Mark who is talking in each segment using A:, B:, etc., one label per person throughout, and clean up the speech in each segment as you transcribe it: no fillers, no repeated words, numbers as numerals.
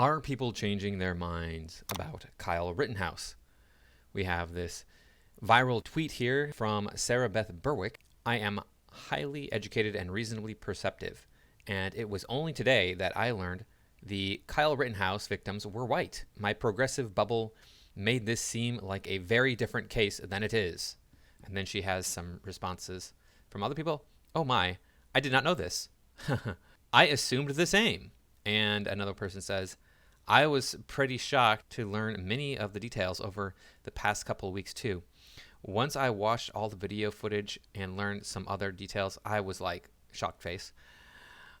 A: Are people changing their minds about Kyle Rittenhouse? We have this viral tweet here from Sarah Beth Berwick. I am highly educated and reasonably perceptive, and it was only today that I learned the Kyle Rittenhouse victims were white. My progressive bubble made this seem like a very different case than it is. And then she has some responses from other people. Oh my, I did not know this. I assumed the same. And another person says, I was pretty shocked to learn many of the details over the past couple of weeks too. Once I watched all the video footage and learned some other details, I was like, shocked face.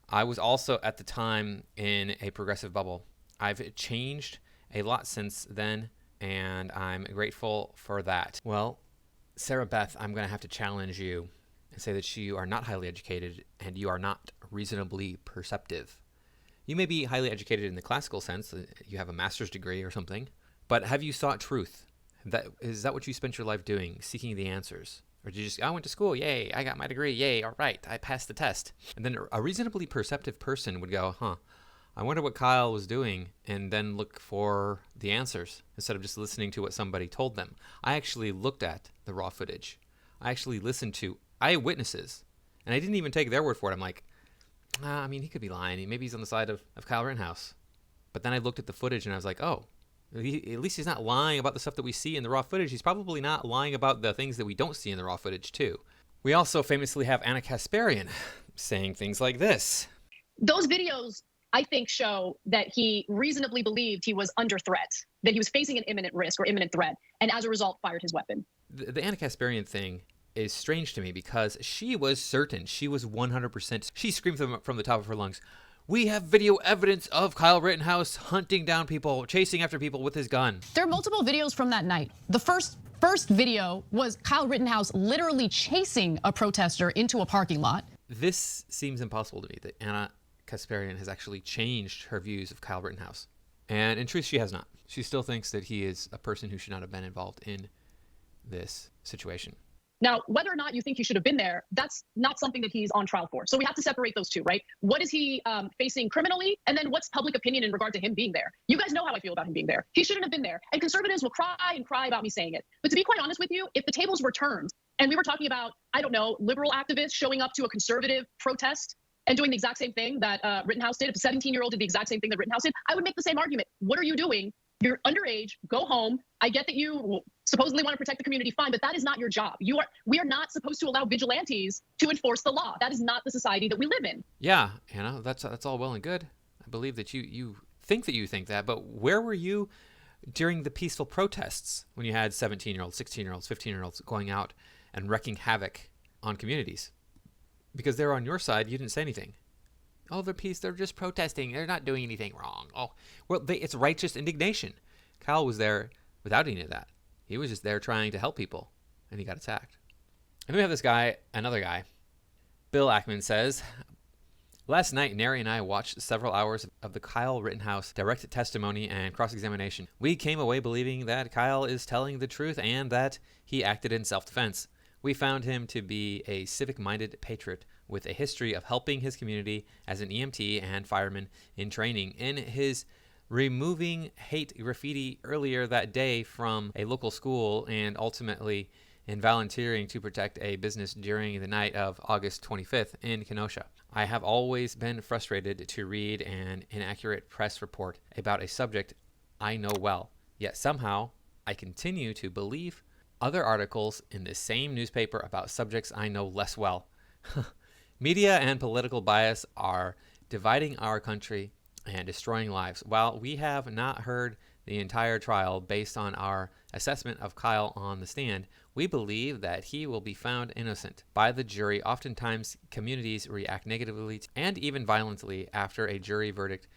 A: I was also at the time in a progressive bubble. I've changed a lot since then, and I'm grateful for that. Well, Sarah Beth, I'm going to have to challenge you and say that you are not highly educated and you are not reasonably perceptive. You may be highly educated in the classical sense, you have a master's degree or something, but have you sought truth? Is that what you spent your life doing, seeking the answers? Or did you just, I went to school, yay, I got my degree, yay, all right, I passed the test. And then a reasonably perceptive person would go, I wonder what Kyle was doing, and then look for the answers instead of just listening to what somebody told them. I actually looked at the raw footage. I actually listened to eyewitnesses, and I didn't even take their word for it. I'm like, he could be lying. Maybe he's on the side of Kyle Rittenhouse. But then I looked at the footage, and I was like, at least he's not lying about the stuff that we see in the raw footage. He's probably not lying about the things that we don't see in the raw footage, too. We also famously have Ana Kasparian saying things like this.
B: Those videos, I think, show that he reasonably believed he was under threat, that he was facing an imminent risk or imminent threat, and as a result, fired his weapon.
A: The Ana Kasparian thing is strange to me because she was certain. She was 100%. She screamed from the top of her lungs, we have video evidence of Kyle Rittenhouse hunting down people, chasing after people with his gun.
C: There are multiple videos from that night. The first video was Kyle Rittenhouse literally chasing a protester into a parking lot.
A: This seems impossible to me that Ana Kasparian has actually changed her views of Kyle Rittenhouse. And in truth, she has not. She still thinks that he is a person who should not have been involved in this situation.
B: Now, whether or not you think he should have been there, that's not something that he's on trial for. So we have to separate those two, right? What is he facing criminally? And then what's public opinion in regard to him being there? You guys know how I feel about him being there. He shouldn't have been there. And conservatives will cry and cry about me saying it. But to be quite honest with you, if the tables were turned and we were talking about, I don't know, liberal activists showing up to a conservative protest and doing the exact same thing that Rittenhouse did, if a 17-year-old did the exact same thing that Rittenhouse did, I would make the same argument. What are you doing? You're underage, go home. I get that you supposedly want to protect the community, fine, but that is not your job. We are not supposed to allow vigilantes to enforce the law. That is not the society that we live in.
A: Yeah, Anna, that's all well and good. I believe that you think that, but where were you during the peaceful protests when you had 17-year-olds, 16-year-olds, 15-year-olds going out and wreaking havoc on communities? Because they're on your side, you didn't say anything. Oh, they're just protesting. They're not doing anything wrong. Oh, well, it's righteous indignation. Kyle was there without any of that. He was just there trying to help people, and he got attacked. And then we have this guy, another guy. Bill Ackman says, last night, Neri and I watched several hours of the Kyle Rittenhouse direct testimony and cross-examination. We came away believing that Kyle is telling the truth and that he acted in self-defense. We found him to be a civic-minded patriot with a history of helping his community as an EMT and fireman in training. In his removing hate graffiti earlier that day from a local school and ultimately in volunteering to protect a business during the night of August 25th in Kenosha. I have always been frustrated to read an inaccurate press report about a subject I know well, yet somehow I continue to believe other articles in the same newspaper about subjects I know less well. Media and political bias are dividing our country and destroying lives. While we have not heard the entire trial based on our assessment of Kyle on the stand, we believe that he will be found innocent by the jury. Oftentimes, communities react negatively and even violently after a jury verdict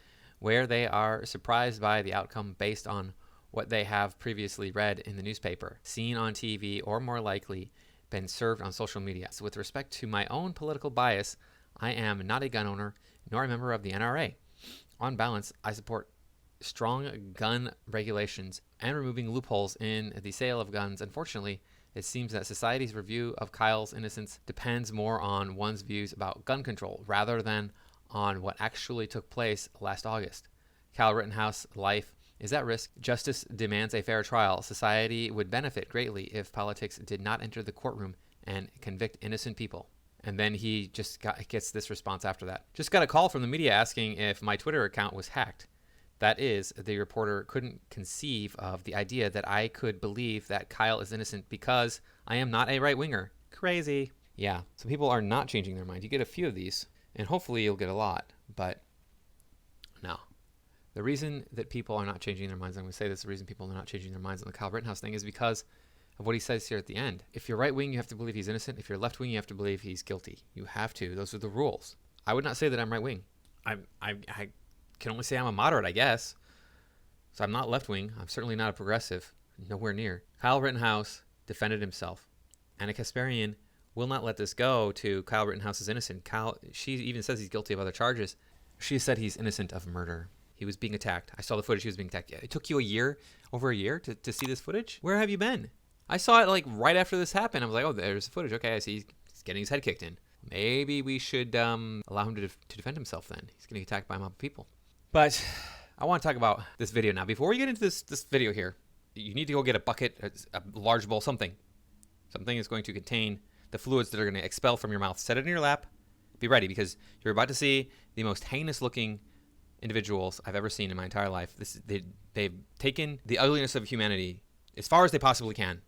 A: where they are surprised by the outcome based on what they have previously read in the newspaper, seen on TV, or more likely, been served on social media. So with respect to my own political bias, I am not a gun owner nor a member of the NRA. On balance, I support strong gun regulations and removing loopholes in the sale of guns. Unfortunately, it seems that society's review of Kyle's innocence depends more on one's views about gun control rather than on what actually took place last August. Kyle Rittenhouse life is at risk. Justice demands a fair trial. Society would benefit greatly if politics did not enter the courtroom and convict innocent people. And then he just gets this response after that. Just got a call from the media asking if my Twitter account was hacked. That is, the reporter couldn't conceive of the idea that I could believe that Kyle is innocent because I am not a right-winger. Crazy. Yeah, so people are not changing their mind. You get a few of these, and hopefully you'll get a lot, but no. The reason that people are not changing their minds, I'm going to say this, the reason people are not changing their minds on the Kyle Rittenhouse thing is because of what he says here at the end. If you're right-wing, you have to believe he's innocent. If you're left-wing, you have to believe he's guilty. You have to. Those are the rules. I would not say that I'm right-wing. I can only say I'm a moderate, I guess. So I'm not left-wing. I'm certainly not a progressive. Nowhere near. Kyle Rittenhouse defended himself. Ana Kasparian will not let this go to Kyle Rittenhouse is innocent. She even says he's guilty of other charges. She said he's innocent of murder. He was being attacked. I saw the footage. He was being attacked. It took you over a year to see this footage? Where have you been? I saw it like right after this happened. I was like, oh, there's the footage. Okay, I see he's getting his head kicked in. Maybe we should allow him to defend himself then. He's getting attacked by a mob of people. But I want to talk about this video now. Before we get into this video here, you need to go get a bucket, a large bowl, something. Something is going to contain the fluids that are going to expel from your mouth. Set it in your lap. Be ready, because you're about to see the most heinous looking individuals I've ever seen in my entire life. They've taken the ugliness of humanity as far as they possibly can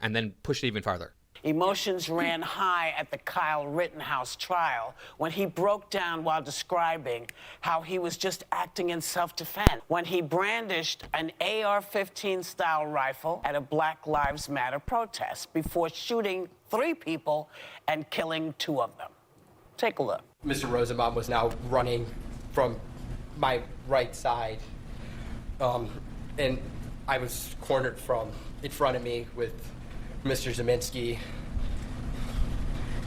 A: and then pushed it even farther.
D: Emotions ran high at the Kyle Rittenhouse trial when he broke down while describing how he was just acting in self-defense when he brandished an AR-15 style rifle at a Black Lives Matter protest before shooting 3 people and killing 2 of them. Take a look.
E: Mr. Rosenbaum was now running from my right side, and I was cornered from in front of me with Mr. Zeminski,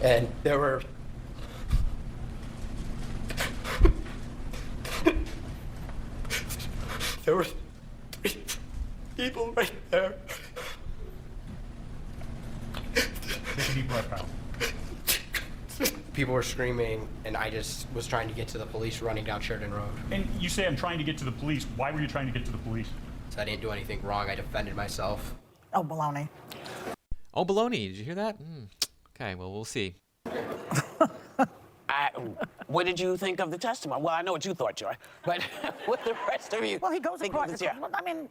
E: and there were there were 3 people right there. People were screaming, and I just was trying to get to the police running down Sheridan Road.
F: And you say I'm trying to get to the police. Why were you trying to get to the police?
E: So I didn't do anything wrong. I defended myself.
D: Oh, baloney.
A: Oh, baloney. Did you hear that? Okay, well, we'll see.
D: What did you think of the testimony? Well, I know what you thought, Joy, but what the rest of you?
G: Well, he goes across. I mean,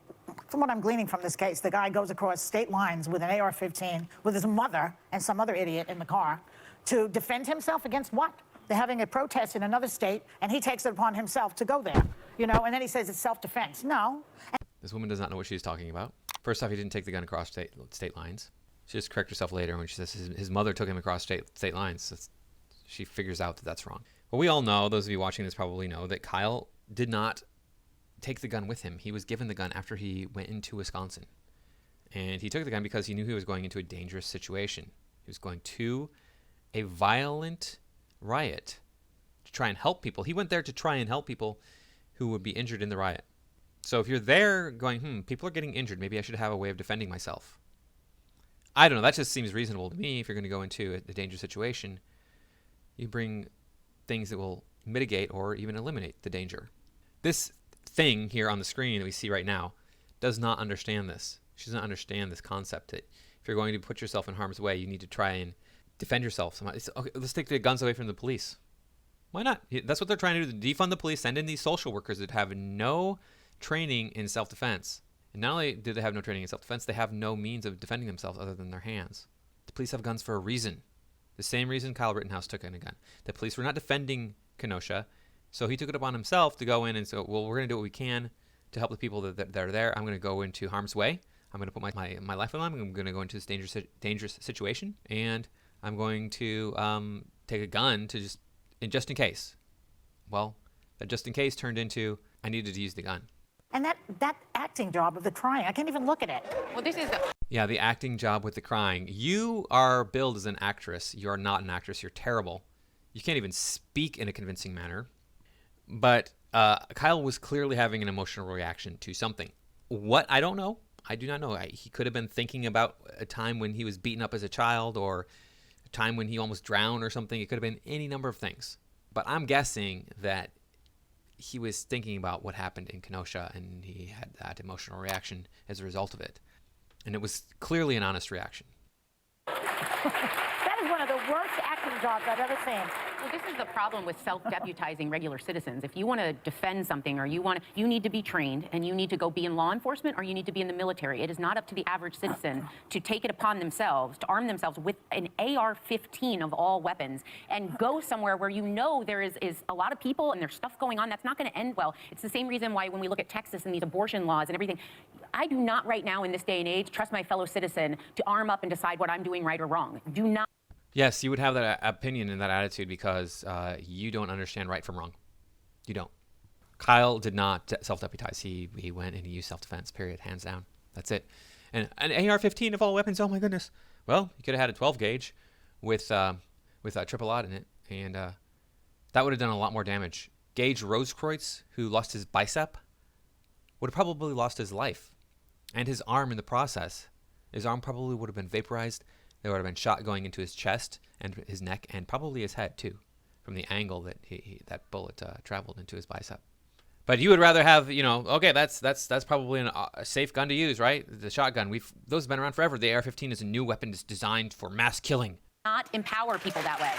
G: from what I'm gleaning from this case, the guy goes across state lines with an AR-15 with his mother and some other idiot in the car to defend himself against what? They're having a protest in another state, and he takes it upon himself to go there, you know, and then he says it's self-defense. No.
A: This woman does not know what she's talking about. First off, he didn't take the gun across state lines. She just corrects herself later when she says his mother took him across state lines. She figures out that that's wrong. But we all know, those of you watching this probably know, that Kyle did not take the gun with him. He was given the gun after he went into Wisconsin. And he took the gun because he knew he was going into a dangerous situation. He was going to a violent riot to try and help people. He went there to try and help people who would be injured in the riot. So if you're there going, people are getting injured, maybe I should have a way of defending myself. I don't know. That just seems reasonable to me. If you're going to go into a dangerous situation, you bring things that will mitigate or even eliminate the danger. This thing here on the screen that we see right now does not understand this. She doesn't understand this concept that if you're going to put yourself in harm's way, you need to try and defend yourself. Okay, let's take the guns away from the police. Why not? That's what they're trying to do. Defund the police, send in these social workers that have no training in self-defense. And not only do they have no training in self-defense, they have no means of defending themselves other than their hands. The police have guns for a reason. The same reason Kyle Rittenhouse took in a gun. The police were not defending Kenosha, so he took it upon himself to go in and say, well, we're going to do what we can to help the people that are there. I'm going to go into harm's way. I'm going to put my life on them. I'm going to go into this dangerous situation, and I'm going to take a gun to just in case. Well, that just in case turned into I needed to use the gun.
G: And that acting job of the crying, I can't even look at it.
C: Well, this is
A: Yeah, the acting job with the crying. You are billed as an actress. You are not an actress. You're terrible. You can't even speak in a convincing manner. But Kyle was clearly having an emotional reaction to something. What? I don't know. I do not know. He could have been thinking about a time when he was beaten up as a child, or a time when he almost drowned or something. It could have been any number of things. But I'm guessing that he was thinking about what happened in Kenosha, and he had that emotional reaction as a result of it. And it was clearly an honest reaction.
G: That is one of the worst acting jobs I've ever seen.
H: Well, this is the problem with self-deputizing regular citizens. If you want to defend something, or you need to be trained, and you need to go be in law enforcement, or you need to be in the military. It is not up to the average citizen to take it upon themselves to arm themselves with an AR-15 of all weapons and go somewhere where you know there is a lot of people and there's stuff going on that's not going to end well. It's the same reason why when we look at Texas and these abortion laws and everything, I do not right now in this day and age trust my fellow citizen to arm up and decide what I'm doing right or wrong. Do not.
A: Yes, you would have that opinion and that attitude because you don't understand right from wrong. You don't. Kyle did not self-deputize. He went and he used self-defense, period, hands down. That's it. And an AR-15 of all weapons, oh my goodness. Well, you could have had a 12 gauge with a triple aught in it, and that would have done a lot more damage. Gage Rosekreutz, who lost his bicep, would have probably lost his life and his arm in the process. His arm probably would have been vaporized. There would have been shot going into his chest and his neck and probably his head too, from the angle that that bullet traveled into his bicep. But you would rather have, okay, that's probably a safe gun to use, right? The shotgun. Those have been around forever. The AR-15 is a new weapon that's designed for mass killing.
H: Not empower people that way.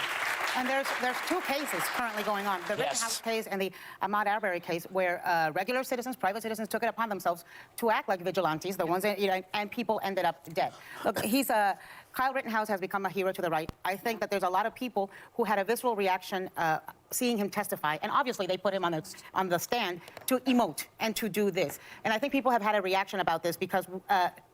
I: And there's two cases currently going on. The Rittenhouse case and the Ahmaud Arbery case, where regular citizens, private citizens, took it upon themselves to act like vigilantes, the ones that, and people ended up dead. Look, Kyle Rittenhouse has become a hero to the right. I think that there's a lot of people who had a visceral reaction seeing him testify, and obviously they put him on the stand to emote and to do this. And I think people have had a reaction about this because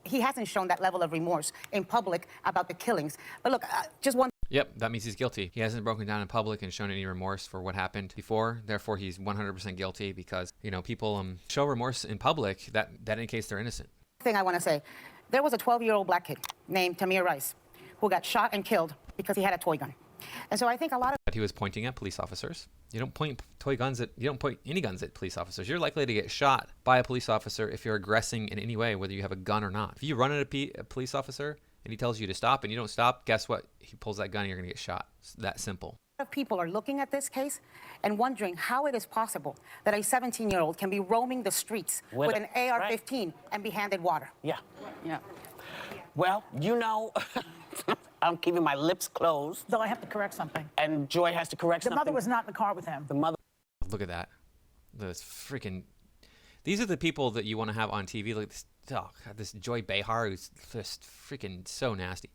I: he hasn't shown that level of remorse in public about the killings. But look, just one.
A: Yep, that means he's guilty. He hasn't broken down in public and shown any remorse for what happened before. Therefore, he's 100% guilty because, people show remorse in public. That indicates they're innocent.
I: Thing I want to say, there was a 12-year-old black kid named Tamir Rice who got shot and killed because he had a toy gun. And so I think a lot of...
A: He was pointing at police officers. You don't point any guns at police officers. You're likely to get shot by a police officer if you're aggressing in any way, whether you have a gun or not. If you run at a police officer and he tells you to stop and you don't stop, guess what? He pulls that gun and you're going to get shot. It's that simple.
I: A lot of people are looking at this case and wondering how it is possible that a 17-year-old can be roaming the streets with an AR-15 and be handed water.
D: Yeah. Well, I'm keeping my lips closed.
G: Though I have to correct something.
D: And Joy has to correct something.
G: The mother was not in the car with him.
D: The mother.
A: Look at that. These are the people that you want to have on TV. Like this Joy Behar, who's just freaking so nasty.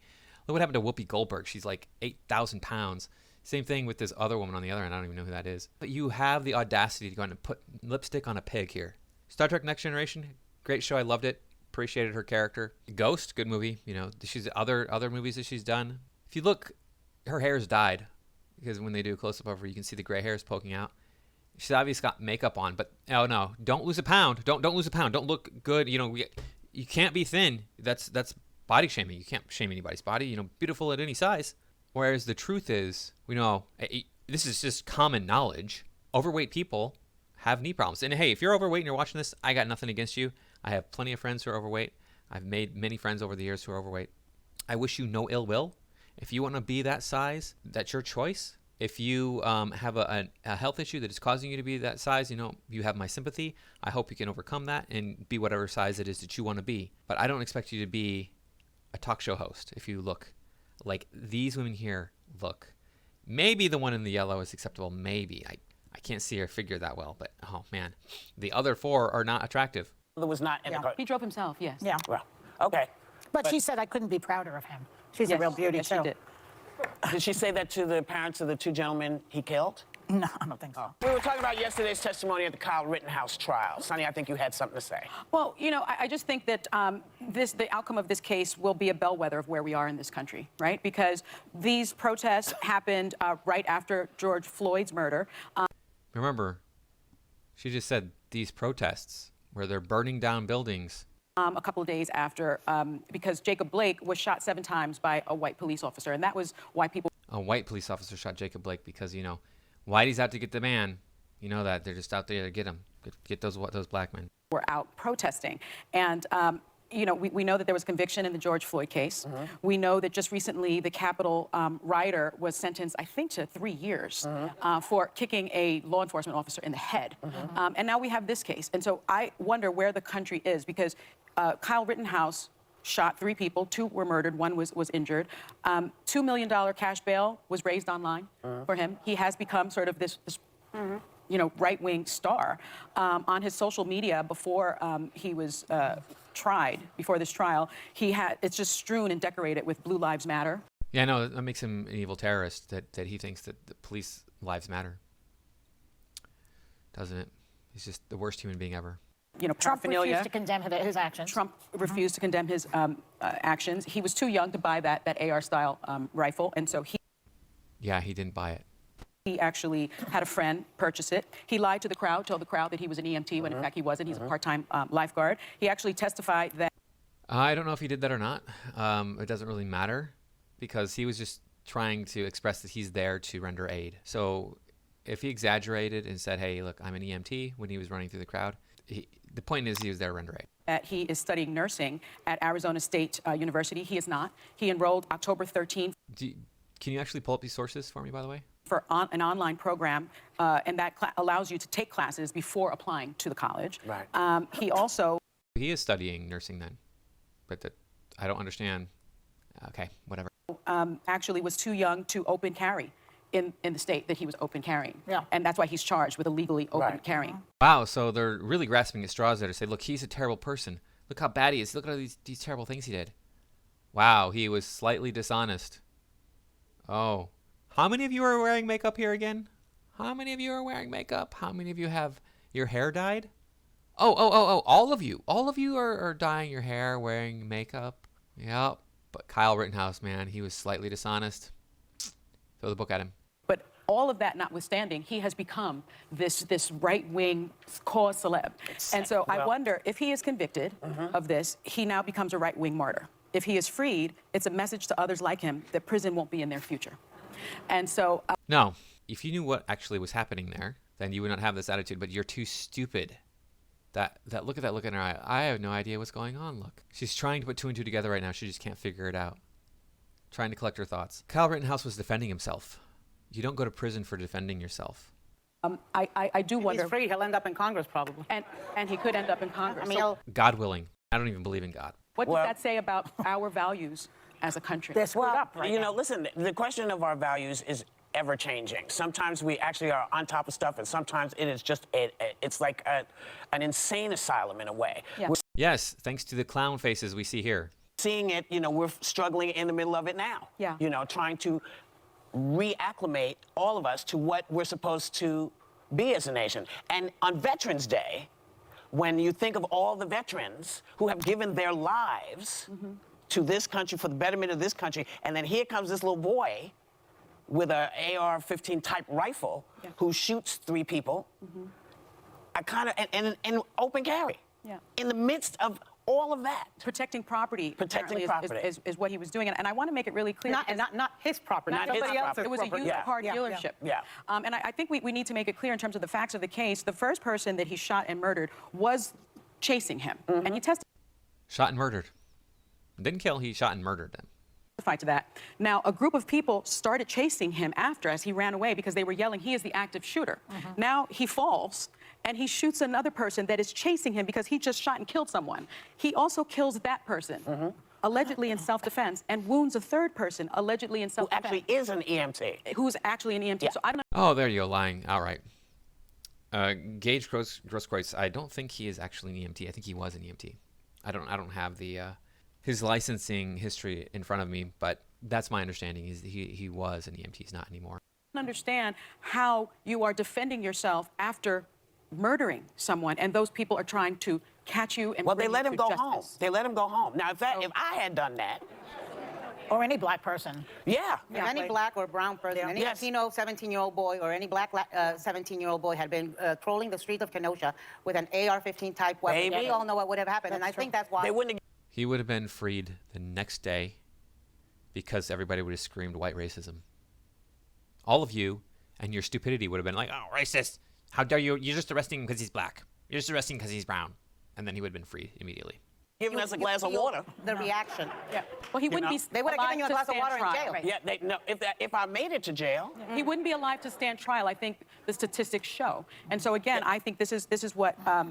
A: Look what happened to Whoopi Goldberg. She's like 8,000 pounds. Same thing with this other woman on the other end. I don't even know who that is. But you have the audacity to go and put lipstick on a pig here. Star Trek Next Generation, great show. I loved it. Appreciated her character. Ghost, good movie. She's other movies that she's done. If you look, her hair's dyed because when they do a close up of her, you can see the gray hairs poking out. She's obviously got makeup on, but no, don't lose a pound. Don't lose a pound. Don't look good. You can't be thin. That's body shaming. You can't shame anybody's body. Beautiful at any size. Whereas the truth is, we know this is just common knowledge. Overweight people have knee problems. And hey, if you're overweight and you're watching this, I got nothing against you. I have plenty of friends who are overweight. I've made many friends over the years who are overweight. I wish you no ill will. If you want to be that size, that's your choice. If you have a health issue that is causing you to be that size, you have my sympathy. I hope you can overcome that and be whatever size it is that you want to be. But I don't expect you to be a talk show host if you look like these women here look. Maybe the one in the yellow is acceptable. Maybe. I can't see her figure that well, but oh man. The other four are not attractive.
D: Was not in the car.
H: He drove himself, yes.
G: Yeah.
D: Well, okay.
G: But she said I couldn't be prouder of him. She's a real beauty,
H: yes,
G: too.
H: She did.
D: Did she say that to the parents of the two gentlemen he killed?
G: No, I don't think so.
D: We were talking about yesterday's testimony at the Kyle Rittenhouse trial. Sonny, I think you had something to say.
J: Well, I just think that the outcome of this case will be a bellwether of where we are in this country, right? Because these protests happened right after George Floyd's murder.
A: Remember, she just said these protests where they're burning down buildings.
J: A couple of days after, because Jacob Blake was shot 7 times by a white police officer, and that was why people...
A: A white police officer shot Jacob Blake because, Whitey's out to get the man. You know that. They're just out there to get him. Get those black men.
J: Were out protesting. And you know, we know that there was conviction in the George Floyd case. We know that just recently the Capitol rioter was sentenced, I think, to 3 years for kicking a law enforcement officer in the head. And now we have this case. And so I wonder where the country is, because Kyle Rittenhouse shot 3 people, 2 were murdered, 1 was injured. $2 million cash bail was raised online for him. He has become sort of this you know, right-wing star on his social media before he was tried, before this trial. It's just strewn and decorated with Blue Lives Matter.
A: Yeah, no, that makes him an evil terrorist, that he thinks that the police lives matter. Doesn't it? He's just the worst human being ever.
J: You know,
G: Trump
J: paraphernalia.
G: refused to condemn his actions.
J: Trump refused to condemn his actions. He was too young to buy that AR-style rifle, and so
A: Yeah, he didn't buy it.
J: he actually had a friend purchase it. He lied to the crowd, told the crowd that he was an EMT when in fact he wasn't. He's a part-time lifeguard. He actually testified that...
A: I don't know if he did that or not. It doesn't really matter, because he was just trying to express that he's there to render aid. So if he exaggerated and said, hey, look, I'm an EMT, when he was running through the crowd, the point is he was there to render aid.
J: That he is studying nursing at Arizona State University. He is not. He enrolled October 13th.
A: Can you actually pull up these sources for me, by the way?
J: For an online program, and that allows you to take classes before applying to the college.
D: Right.
J: He also...
A: He is studying nursing then, but I don't understand. Okay, whatever.
J: Actually was too young to open carry in the state that he was open carrying.
G: Yeah.
J: And that's why he's charged with illegally open carrying.
A: Wow, so they're really grasping at straws there to say, look, he's a terrible person. Look how bad he is. Look at all these terrible things he did. Wow, he was slightly dishonest. Oh. How many of you are wearing makeup here again? How many of you are wearing makeup? How many of you have your hair dyed? Oh, all of you. All of you are dyeing your hair, wearing makeup. Yep. But Kyle Rittenhouse, man, he was slightly dishonest. Throw the book at him.
J: But all of that notwithstanding, he has become this right-wing cause celeb. And so I wonder if he is convicted of this, he now becomes a right-wing martyr. If he is freed, it's a message to others like him that prison won't be in their future. And so...
A: No, if you knew what actually was happening there, then you would not have this attitude, but you're too stupid. Look at that look in her eye. I have no idea what's going on, look. She's trying to put 2 and 2 together right now. She just can't figure it out. Trying to collect her thoughts. Kyle Rittenhouse was defending himself. You don't go to prison for defending yourself.
J: I do wonder...
I: If he's free, he'll end up in Congress probably.
J: And he could end up in Congress.
I: I mean,
A: God willing. I don't even believe in God.
J: What does that say about our values as a country?
G: They're screwed up right
D: you
G: now.
D: know, listen, the question of our values is ever changing. Sometimes we actually are on top of stuff, and sometimes it is just it's like an insane asylum in a way.
J: Yeah.
A: Yes, thanks to the clown faces we see here.
D: Seeing it, you know, we're struggling in the middle of it now.
J: Yeah.
D: You know, trying to reacclimate all of us to what we're supposed to be as a nation. And on Veterans Day, when you think of all the veterans who have given their lives to this country for the betterment of this country, and then here comes this little boy with an AR-15 type rifle who shoots 3 people, I kind of, and open carry.
J: Yeah.
D: In the midst of all of that.
J: Protecting property.
D: Protecting
J: apparently
D: property.
J: Is what he was doing. And I want to make it really clear.
I: Not his property.
D: Not his
I: somebody else's
D: property.
J: It was a
I: property.
J: used car dealership.
D: Yeah.
J: And I think we need to make it clear in terms of the facts of the case. The first person that he shot and murdered was chasing him. And he testified
A: Shot and murdered. Didn't kill, he shot and murdered them.
J: to that. Now, a group of people started chasing him after as he ran away because they were yelling, he is the active shooter. Now he falls and he shoots another person that is chasing him because he just shot and killed someone. He also kills that person, allegedly in self-defense, and wounds a third person, allegedly in self-defense.
D: Who actually is an EMT.
J: Who's actually an EMT.
D: Yeah.
J: So I don't know.
A: Oh, there you go, lying outright. Gage Grosskreutz, I don't think he is actually an EMT. I think he was an EMT. I don't have the his licensing history in front of me, but that's my understanding. Is he was an EMT. He's not anymore.
J: I don't understand how you are defending yourself after murdering someone, and those people are trying to catch you and
D: Well, they
J: bring
D: let
J: you
D: him
J: to
D: go
J: justice.
D: home. They let him go home. Now, if I had done that,
G: Or any black person.
D: yeah.
I: If any black or brown person, any
D: Yes.
I: Latino 17-year-old boy or any black 17-year-old boy had been trolling the streets of Kenosha with an AR-15 type weapon,
D: Baby.
I: we all know what would have happened. And I think that's why
D: They wouldn't have
A: He would have been freed the next day because everybody would have screamed white racism. All of you and your stupidity would have been like, oh, racist. How dare you? You're just arresting him because he's black. You're just arresting him because he's brown. And then he would have been freed immediately.
D: giving us a glass of water.
I: The reaction.
J: Yeah. Well, he wouldn't be.
I: They would have
J: alive
I: given you a
J: to
I: glass of
J: stand
I: water in
J: trial.
I: jail.
J: Right.
D: Yeah, no. If I made it to jail,
J: He wouldn't be alive to stand trial. I think the statistics show. And so again, I think this is what I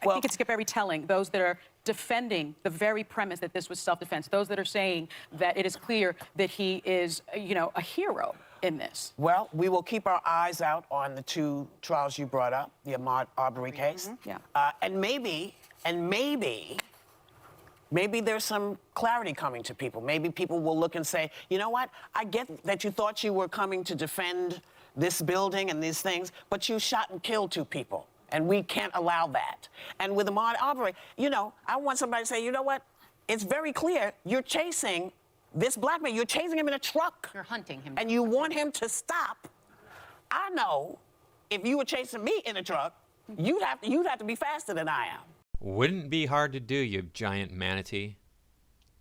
J: think it's very telling. Those that are defending the very premise that this was self-defense. Those that are saying that it is clear that he is, a hero in this.
D: well, we will keep our eyes out on the two trials you brought up, the Ahmaud Arbery case.
J: Yeah.
D: And maybe there's some clarity coming to people. Maybe people will look and say, you know what? I get that you thought you were coming to defend this building and these things, but you shot and killed two people. And we can't allow that. And with Ahmaud Arbery, I want somebody to say, you know what? It's very clear you're chasing this black man. You're chasing him in a truck.
H: You're hunting him.
D: And you want him to stop. I know if you were chasing me in a truck, you'd have to be faster than I am.
A: Wouldn't be hard to do, you giant manatee.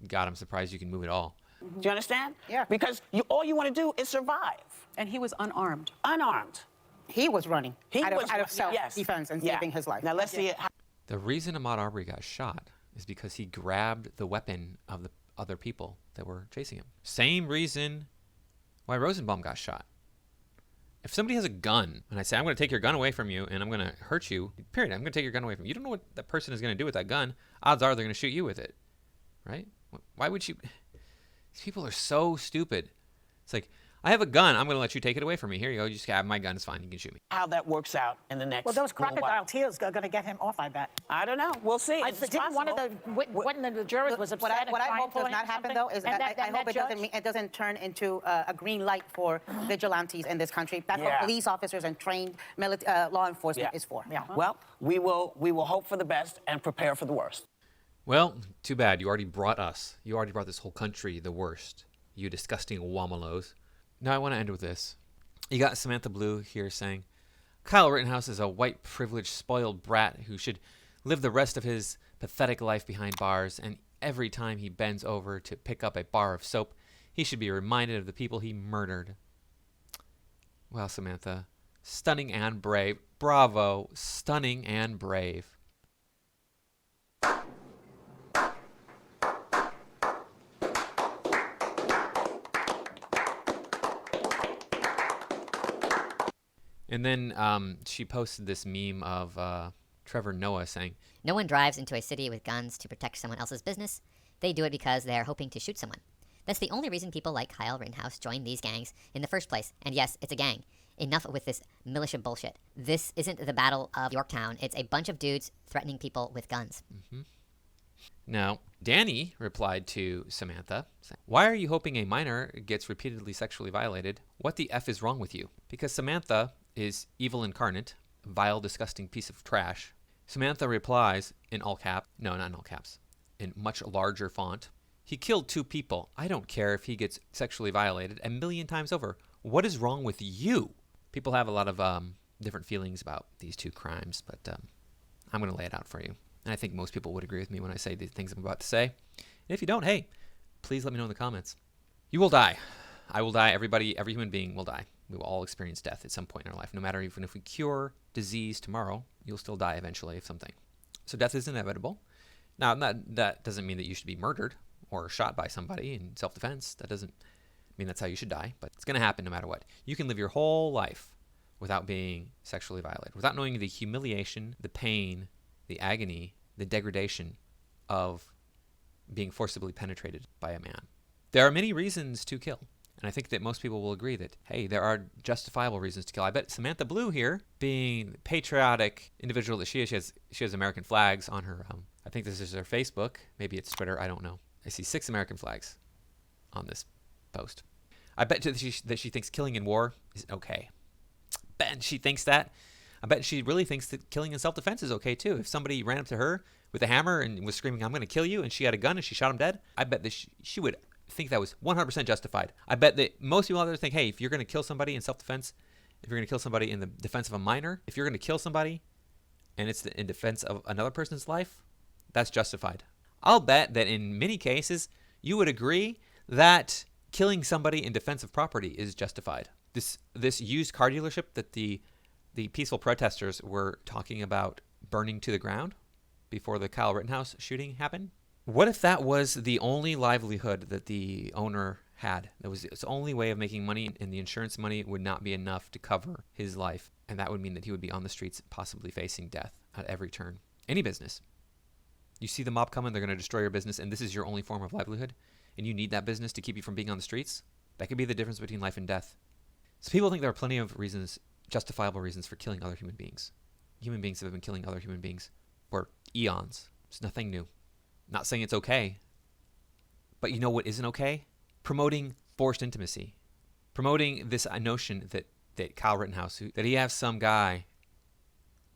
A: God, I'm surprised you can move at all.
D: Do you understand?
I: Yeah.
D: Because all you want to do is survive.
J: And he was unarmed.
D: Unarmed.
I: He was running out of
D: yes.
I: self-defense and saving his life.
D: Now let's see it.
A: The reason Ahmaud Arbery got shot is because he grabbed the weapon of the other people that were chasing him. Same reason why Rosenbaum got shot. If somebody has a gun and I say, I'm going to take your gun away from you and I'm going to hurt you, period, I'm going to take your gun away from you. You don't know what that person is going to do with that gun. Odds are they're going to shoot you with it, right? Why would you? These people are so stupid. It's like, I have a gun. I'm going to let you take it away from me. Here you go. You just have my gun. It's fine. You can shoot me.
D: How that works out in the next.
G: Well, those
D: little while.
G: crocodile tears are going to get him off, I bet.
D: I don't know. We'll see.
G: I
D: It's
G: didn't one of
D: possible.
G: one of the jurors was upset.
I: What I hope does not happen, though, is I hope it doesn't turn into a green light for vigilantes in this country. That's what police officers and trained law enforcement is for.
G: Yeah.
D: Well, we will hope for the best and prepare for the worst.
A: Well, too bad. You already brought this whole country the worst. You disgusting Womalos. Now I want to end with this. You got Samantha Blue here saying, Kyle Rittenhouse is a white, privileged, spoiled brat who should live the rest of his pathetic life behind bars, and every time he bends over to pick up a bar of soap, he should be reminded of the people he murdered. Well, Samantha, stunning and brave. Bravo, stunning and brave. And then she posted this meme of Trevor Noah saying,
K: No one drives into a city with guns to protect someone else's business. They do it because they are hoping to shoot someone. That's the only reason people like Kyle Rittenhouse join these gangs in the first place. And yes, it's a gang. Enough with this militia bullshit. This isn't the Battle of Yorktown. It's a bunch of dudes threatening people with guns.
A: Mm-hmm. Now, Danny replied to Samantha, saying, Why are you hoping a minor gets repeatedly sexually violated? What the F is wrong with you? Because Samantha is evil incarnate, vile, disgusting piece of trash. Samantha replies in all caps, no, not in all caps, in much larger font. He killed two people. I don't care if he gets sexually violated 1,000,000 times over. What is wrong with you? People have a lot of different feelings about these two crimes, but I'm going to lay it out for you. And I think most people would agree with me when I say the things I'm about to say. And if you don't, hey, please let me know in the comments. You will die. I will die. Everybody, every human being will die. We will all experience death at some point in our life. No matter even if we cure disease tomorrow, you'll still die eventually of something. So death is inevitable. Now, that doesn't mean that you should be murdered or shot by somebody in self-defense. That doesn't mean that's how you should die, but it's going to happen no matter what. You can live your whole life without being sexually violated, without knowing the humiliation, the pain, the agony, the degradation of being forcibly penetrated by a man. There are many reasons to kill. And I think that most people will agree that, hey, there are justifiable reasons to kill. I bet Samantha Blue here, being the patriotic individual that she is, she has American flags on her, I think this is her Facebook. Maybe it's Twitter. I don't know. I see 6 American flags on this post. I bet that she thinks killing in war is okay. Bet she thinks that. I bet she really thinks that killing in self-defense is okay too. If somebody ran up to her with a hammer and was screaming, I'm going to kill you, and she had a gun and she shot him dead, I bet that she would think that was 100% justified. I bet that most people out there think, hey, if you're going to kill somebody in self-defense, if you're going to kill somebody in the defense of a minor, if you're going to kill somebody and it's in defense of another person's life, that's justified. I'll bet that in many cases, you would agree that killing somebody in defense of property is justified. This used car dealership that the peaceful protesters were talking about burning to the ground, before the Kyle Rittenhouse shooting happened? What if that was the only livelihood that the owner had? That was his only way of making money, and the insurance money would not be enough to cover his life. And that would mean that he would be on the streets, possibly facing death at every turn. Any business. You see the mob coming, they're going to destroy your business, and this is your only form of livelihood, and you need that business to keep you from being on the streets? That could be the difference between life and death. So people think there are plenty of reasons, justifiable reasons, for killing other human beings. Human beings have been killing other human beings for eons. It's nothing new. Not saying it's okay, but you know what isn't okay? Promoting forced intimacy. Promoting this notion that Kyle Rittenhouse, that he has some guy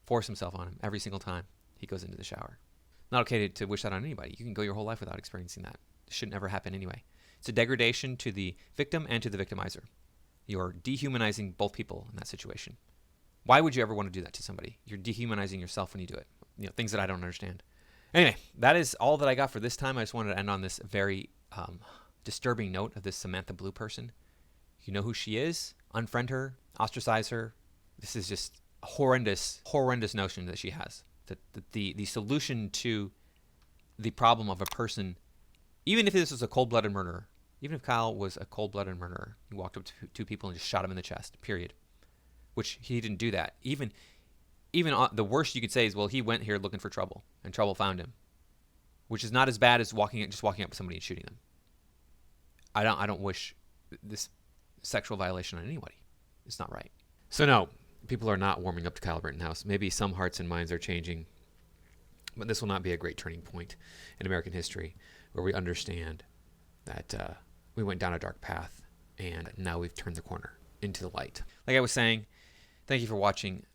A: force himself on him every single time he goes into the shower. Not okay to wish that on anybody. You can go your whole life without experiencing that. It shouldn't ever happen anyway. It's a degradation to the victim and to the victimizer. You're dehumanizing both people in that situation. Why would you ever want to do that to somebody? You're dehumanizing yourself when you do it. You know, things that I don't understand. Anyway, that is all that I got for this time. I just wanted to end on this very disturbing note of this Samantha Blue person. You know who she is. Unfriend her. Ostracize her. This is just a horrendous notion that she has. That the solution to the problem of a person, even if this was a cold-blooded murderer, even if Kyle was a cold-blooded murderer, he walked up to two people and just shot him in the chest, period. Which he didn't do that. Even the worst you could say is, well, he went here looking for trouble, and trouble found him, which is not as bad as just walking up to somebody and shooting them. I don't wish this sexual violation on anybody. It's not right. So no, people are not warming up to Kyle Rittenhouse. Maybe some hearts and minds are changing, but this will not be a great turning point in American history where we understand that we went down a dark path and now we've turned the corner into the light. Like I was saying, thank you for watching.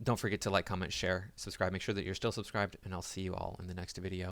A: Don't forget to like, comment, share, subscribe. Make sure that you're still subscribed, and I'll see you all in the next video.